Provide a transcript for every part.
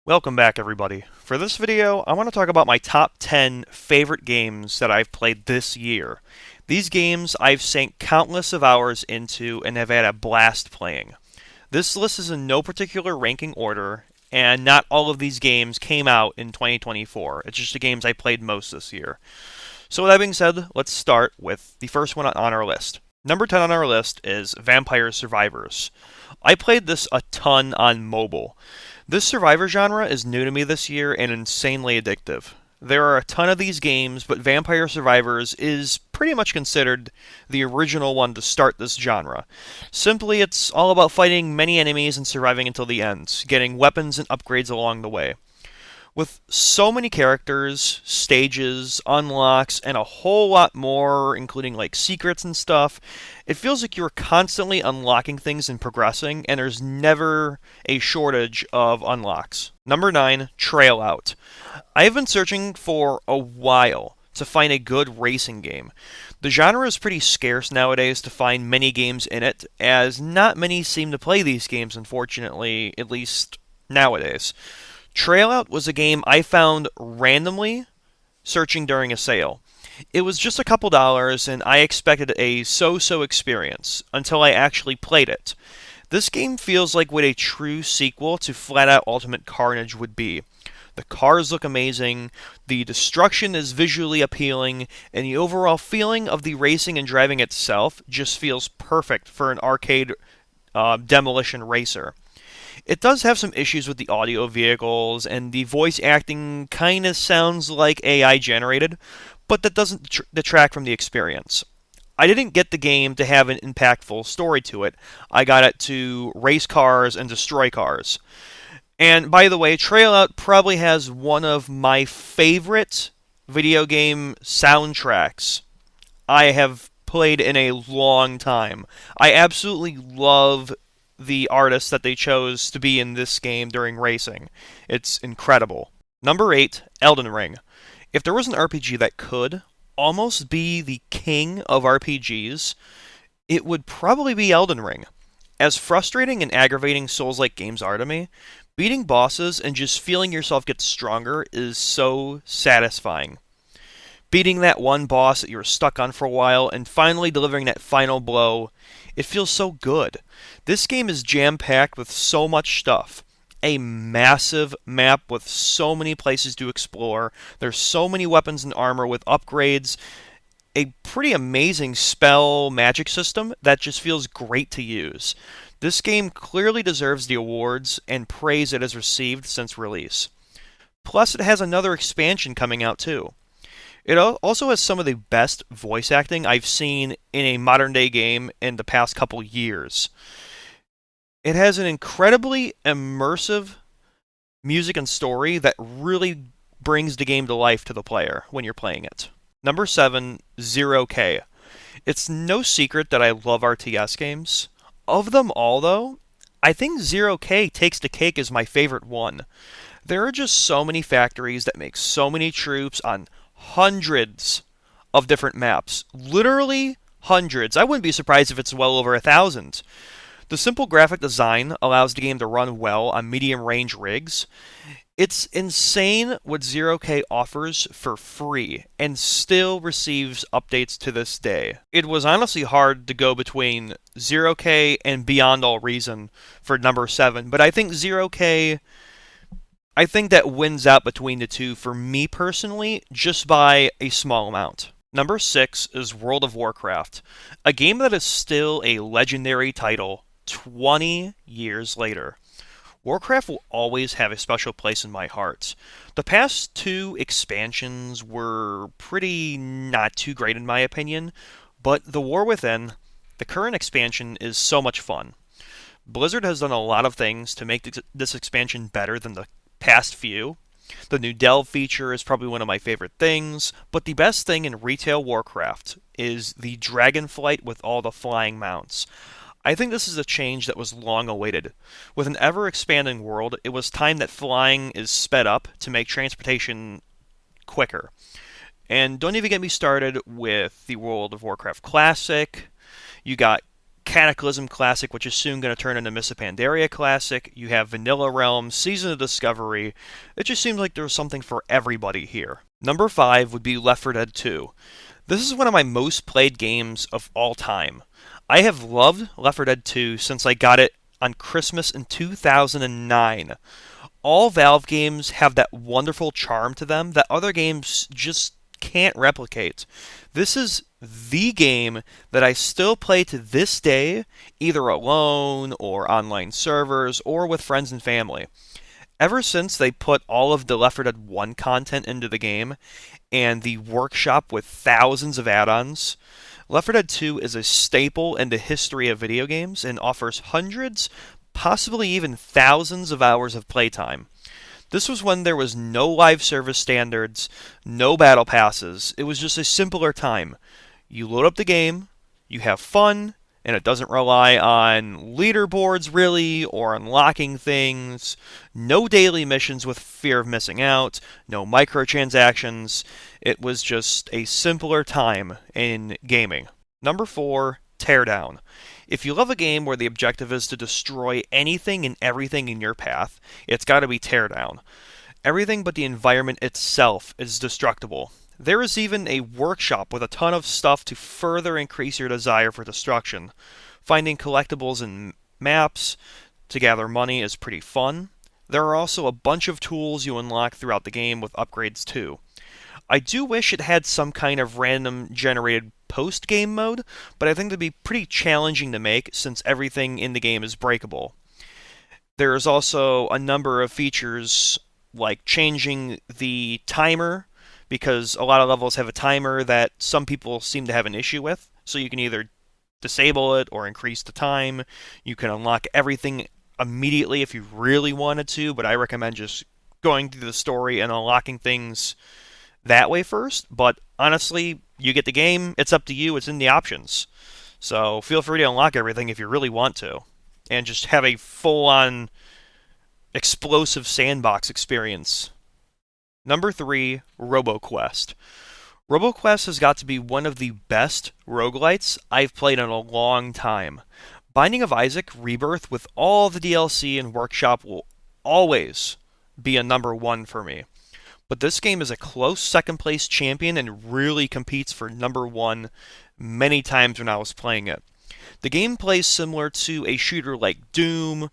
Welcome back, everybody. For this video, I want to talk about my top 10 favorite games that I've played this year. These games I've sank countless of hours into and have had a blast playing. This list is in no particular ranking order, and not all of these games came out in 2024. It's just the games I played most this year. So with that being said, let's start with the first one on our list. Number 10 on our list is Vampire Survivors. I played this a ton on mobile. This survivor genre is new to me this year and insanely addictive. There are a ton of these games, but Vampire Survivors is pretty much considered the original one to start this genre. Simply, it's all about fighting many enemies and surviving until the end, getting weapons and upgrades along the way. With so many characters, stages, unlocks, and a whole lot more, including like secrets and stuff, it feels like you're constantly unlocking things and progressing, and there's never a shortage of unlocks. Number 9, Trail Out. I've been searching for a while to find a good racing game. The genre is pretty scarce nowadays to find many games in it, as not many seem to play these games, unfortunately, at least nowadays. Trailout was a game I found randomly searching during a sale. It was just a couple dollars, and I expected a so-so experience until I actually played it. This game feels like what a true sequel to Flat Out Ultimate Carnage would be. The cars look amazing, the destruction is visually appealing, and the overall feeling of the racing and driving itself just feels perfect for an arcade demolition racer. It does have some issues with the audio vehicles, and the voice acting kind of sounds like AI generated, but that doesn't detract from the experience. I didn't get the game to have an impactful story to it. I got it to race cars and destroy cars. And by the way, Trailout probably has one of my favorite video game soundtracks I have played in a long time. I absolutely love the artists that they chose to be in this game during racing. It's incredible. Number 8, Elden Ring. If there was an RPG that could almost be the king of RPGs, it would probably be Elden Ring. As frustrating and aggravating Souls-like games are to me, beating bosses and just feeling yourself get stronger is so satisfying. Beating that one boss that you were stuck on for a while and finally delivering that final blow, it feels so good. This game is jam-packed with so much stuff. A massive map with so many places to explore. There's so many weapons and armor with upgrades. A pretty amazing spell magic system that just feels great to use. This game clearly deserves the awards and praise it has received since release. Plus, it has another expansion coming out too. It also has some of the best voice acting I've seen in a modern day game in the past couple years. It has an incredibly immersive music and story that really brings the game to life to the player when you're playing it. Number 7, Zero K. It's no secret that I love RTS games. Of them all, though, I think Zero K takes the cake as my favorite one. There are just so many factories that make so many troops on hundreds of different maps. Literally hundreds. I wouldn't be surprised if it's well over 1,000. The simple graphic design allows the game to run well on medium range rigs. It's insane what Zero K offers for free and still receives updates to this day. It was honestly hard to go between Zero K and Beyond All Reason for number 7, but I think Zero K, I think that wins out between the two for me personally, just by a small amount. Number 6 is World of Warcraft, a game that is still a legendary title 20 years later. Warcraft will always have a special place in my heart. The past 2 expansions were pretty not too great in my opinion, but The War Within, the current expansion, is so much fun. Blizzard has done a lot of things to make this expansion better than the past few. The new Delve feature is probably one of my favorite things, but the best thing in retail Warcraft is the Dragonflight with all the flying mounts. I think this is a change that was long awaited. With an ever-expanding world, it was time that flying is sped up to make transportation quicker. And don't even get me started with the World of Warcraft Classic. You got Cataclysm Classic, which is soon going to turn into Mists of Pandaria Classic. You have Vanilla Realm, Season of Discovery. It just seems like there's something for everybody here. Number 5 would be Left 4 Dead 2. This is one of my most played games of all time. I have loved Left 4 Dead 2 since I got it on Christmas in 2009. All Valve games have that wonderful charm to them that other games just can't replicate. This is the game that I still play to this day, either alone or online servers or with friends and family. Ever since they put all of the Left 4 Dead 1 content into the game and the workshop with thousands of add-ons, Left 4 Dead 2 is a staple in the history of video games and offers hundreds, possibly even thousands of hours of playtime. This was when there was no live service standards, no battle passes. It was just a simpler time. You load up the game, you have fun, and it doesn't rely on leaderboards really or unlocking things. No daily missions with fear of missing out, no microtransactions. It was just a simpler time in gaming. Number 4, Teardown. If you love a game where the objective is to destroy anything and everything in your path, it's got to be Teardown. Everything but the environment itself is destructible. There is even a workshop with a ton of stuff to further increase your desire for destruction. Finding collectibles and maps to gather money is pretty fun. There are also a bunch of tools you unlock throughout the game with upgrades too. I do wish it had some kind of random generated post-game mode, but I think it'd be pretty challenging to make since everything in the game is breakable. There is also a number of features like changing the timer, because a lot of levels have a timer that some people seem to have an issue with, so you can either disable it or increase the time. You can unlock everything immediately if you really wanted to, but I recommend just going through the story and unlocking things that way first. But honestly, you get the game, it's up to you, it's in the options. So feel free to unlock everything if you really want to. And just have a full-on explosive sandbox experience. Number 3, RoboQuest. RoboQuest has got to be one of the best roguelites I've played in a long time. Binding of Isaac Rebirth with all the DLC and workshop will always be a number 1 for me. But this game is a close second place champion and really competes for number 1 many times when I was playing it. The game plays similar to a shooter like Doom,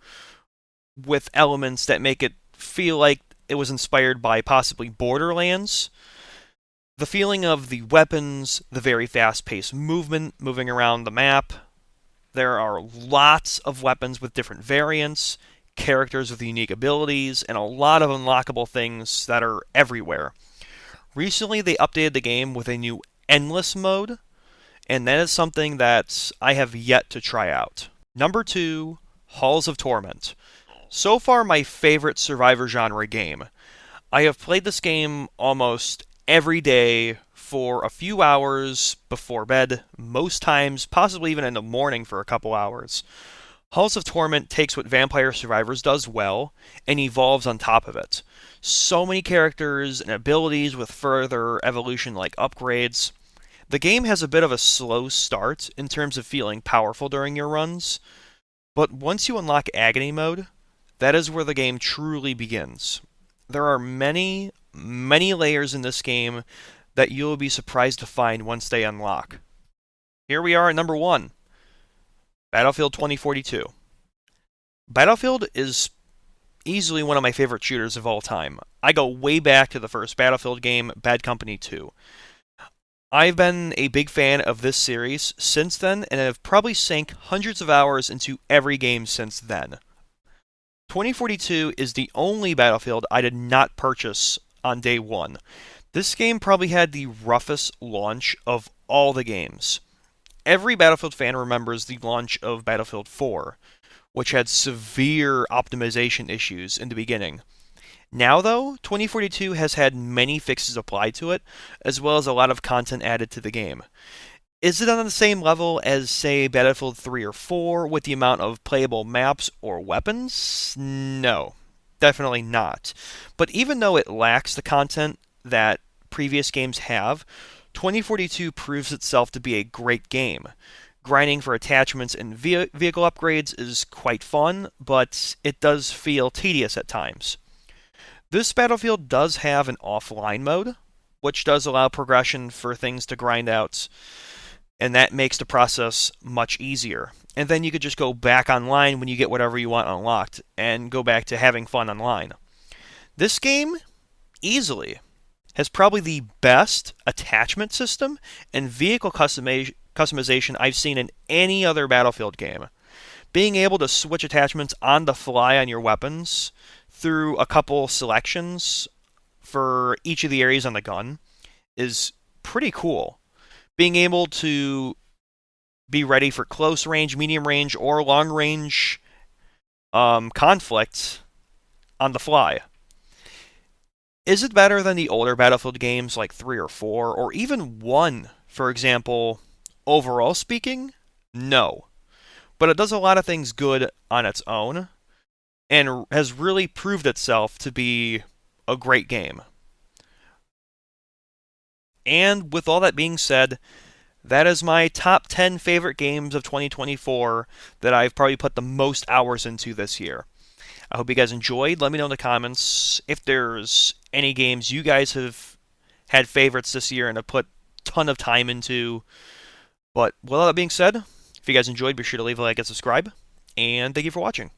with elements that make it feel like it was inspired by possibly Borderlands. The feeling of the weapons, the very fast-paced movement, moving around the map. There are lots of weapons with different variants, characters with unique abilities, and a lot of unlockable things that are everywhere. Recently, they updated the game with a new Endless mode, and that is something that I have yet to try out. Number 2, Halls of Torment. So far, my favorite survivor genre game. I have played this game almost every day for a few hours before bed, most times, possibly even in the morning for a couple hours. Halls of Torment takes what Vampire Survivors does well and evolves on top of it. So many characters and abilities with further evolution like upgrades. The game has a bit of a slow start in terms of feeling powerful during your runs, but once you unlock Agony Mode, that is where the game truly begins. There are many, many layers in this game that you'll be surprised to find once they unlock. Here we are at number 1, Battlefield 2042. Battlefield is easily one of my favorite shooters of all time. I go way back to the first Battlefield game, Bad Company 2. I've been a big fan of this series since then, and have probably sank hundreds of hours into every game since then. 2042 is the only Battlefield I did not purchase on day 1. This game probably had the roughest launch of all the games. Every Battlefield fan remembers the launch of Battlefield 4, which had severe optimization issues in the beginning. Now, though, 2042 has had many fixes applied to it, as well as a lot of content added to the game. Is it on the same level as, say, Battlefield 3 or 4 with the amount of playable maps or weapons? No, definitely not. But even though it lacks the content that previous games have, 2042 proves itself to be a great game. Grinding for attachments and vehicle upgrades is quite fun, but it does feel tedious at times. This battlefield does have an offline mode, which does allow progression for things to grind out, and that makes the process much easier. And then you could just go back online when you get whatever you want unlocked and go back to having fun online. This game, easily, has probably the best attachment system and vehicle customization I've seen in any other Battlefield game. Being able to switch attachments on the fly on your weapons through a couple selections for each of the areas on the gun is pretty cool. Being able to be ready for close range, medium range, or long range conflicts on the fly. Is it better than the older Battlefield games like 3 or 4, or even 1, for example, overall speaking? No. But it does a lot of things good on its own, and has really proved itself to be a great game. And with all that being said, that is my top 10 favorite games of 2024 that I've probably put the most hours into this year. I hope you guys enjoyed. Let me know in the comments if there's any games you guys have had favorites this year and have put a ton of time into. But with all that being said, if you guys enjoyed, be sure to leave a like and subscribe. And thank you for watching.